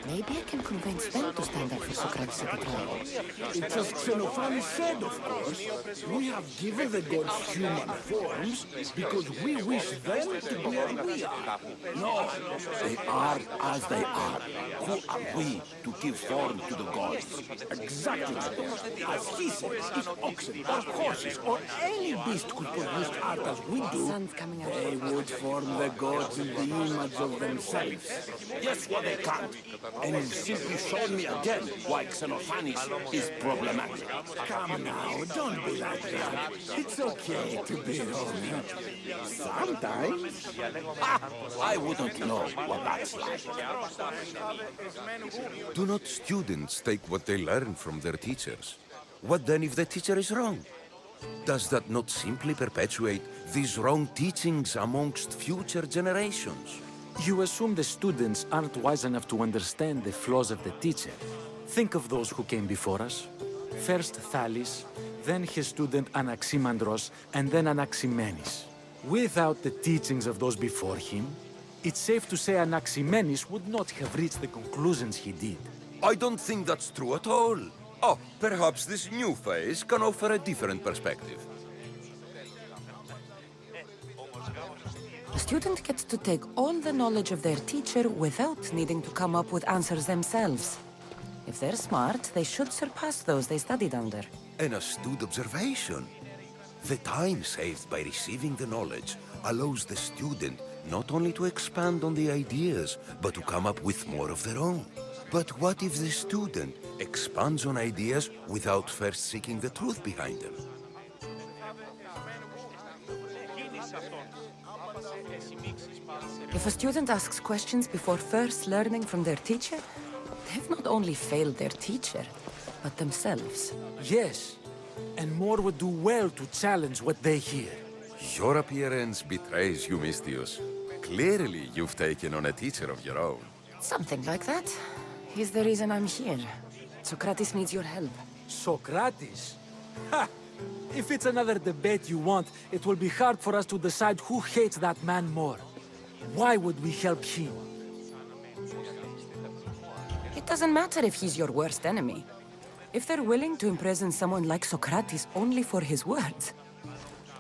Maybe I can convince them to stand up for Socrates at the trial. It's as Xenophon said, of course. We have given the gods human forms because we wish them to be as we are. No, they are as they are. Who are we to give form to the gods? Exactly. As he said, if oxen or horses or any beast could produce art as we do, Sun's coming out. they would form the gods in the image of themselves. Yes, well, they can't. And you've simply shown me again why Xenophanes is problematic. Come now, don't be like that. It's okay to be wrong. Sometimes. I wouldn't know what that's like. Do not students take what they learn from their teachers? What then if the teacher is wrong? Does that not simply perpetuate these wrong teachings amongst future generations? You assume the students aren't wise enough to understand the flaws of the teacher. Think of those who came before us. First Thales, then his student Anaximandros, and then Anaximenes. Without the teachings of those before him, it's safe to say Anaximenes would not have reached the conclusions he did. I don't think that's true at all. Oh, perhaps this new phase can offer a different perspective. A student gets to take all the knowledge of their teacher without needing to come up with answers themselves. If they're smart, they should surpass those they studied under. An astute observation. The time saved by receiving the knowledge allows the student not only to expand on the ideas, but to come up with more of their own. But what if the student expands on ideas without first seeking the truth behind them? If a student asks questions before first learning from their teacher, they've not only failed their teacher, but themselves. Yes, and more would do well to challenge what they hear. Your appearance betrays you, Mystius. Clearly, you've taken on a teacher of your own. Something like that. He's the reason I'm here. Socrates needs your help. Socrates? Ha! If it's another debate you want, it will be hard for us to decide who hates that man more. Why would we help him? It doesn't matter if he's your worst enemy. If they're willing to imprison someone like Socrates only for his words,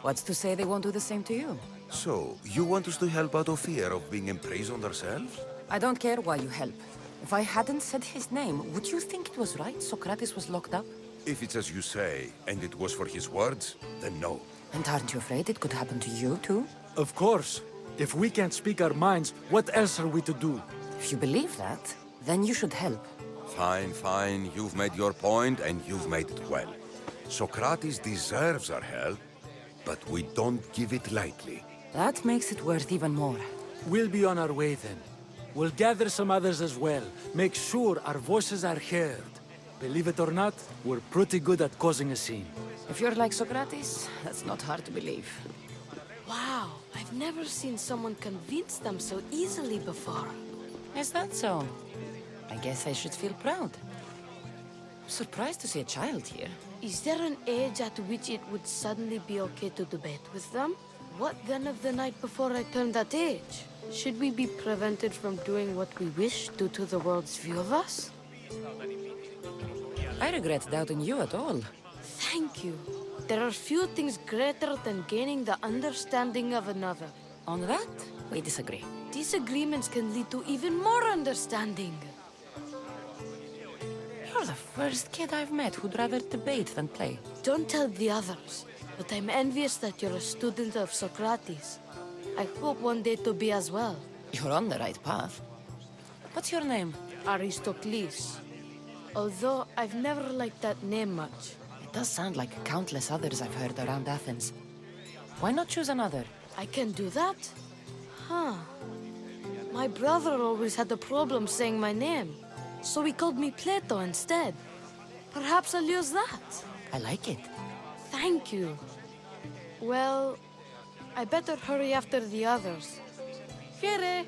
what's to say they won't do the same to you? So, you want us to help out of fear of being imprisoned ourselves? I don't care why you help. If I hadn't said his name, would you think it was right Socrates was locked up? If it's as you say, and it was for his words, then no. And aren't you afraid it could happen to you too? Of course. If we can't speak our minds, what else are we to do? If you believe that, then you should help. Fine, fine. You've made your point, and you've made it well. Socrates deserves our help, but we don't give it lightly. That makes it worth even more. We'll be on our way then. We'll gather some others as well. Make sure our voices are heard. Believe it or not, we're pretty good at causing a scene. If you're like Socrates, that's not hard to believe. Wow, I've never seen someone convince them so easily before. Is that so? I guess I should feel proud. I'm surprised to see a child here. Is there an age at which it would suddenly be okay to debate with them? What then of the night before I turned that age? Should we be prevented from doing what we wish due to the world's view of us? I regret doubting you at all. Thank you. There are few things greater than gaining the understanding of another. On that, we disagree. Disagreements can lead to even more understanding. You're the first kid I've met who'd rather debate than play. Don't tell the others, but I'm envious that you're a student of Socrates. I hope one day to be as well. You're on the right path. What's your name? Aristocles. Although I've never liked that name much. It does sound like countless others I've heard around Athens. Why not choose another? I can do that? Huh. My brother always had a problem saying my name, so he called me Plato instead. Perhaps I'll use that. I like it. Thank you. Well, I better hurry after the others. Fiere!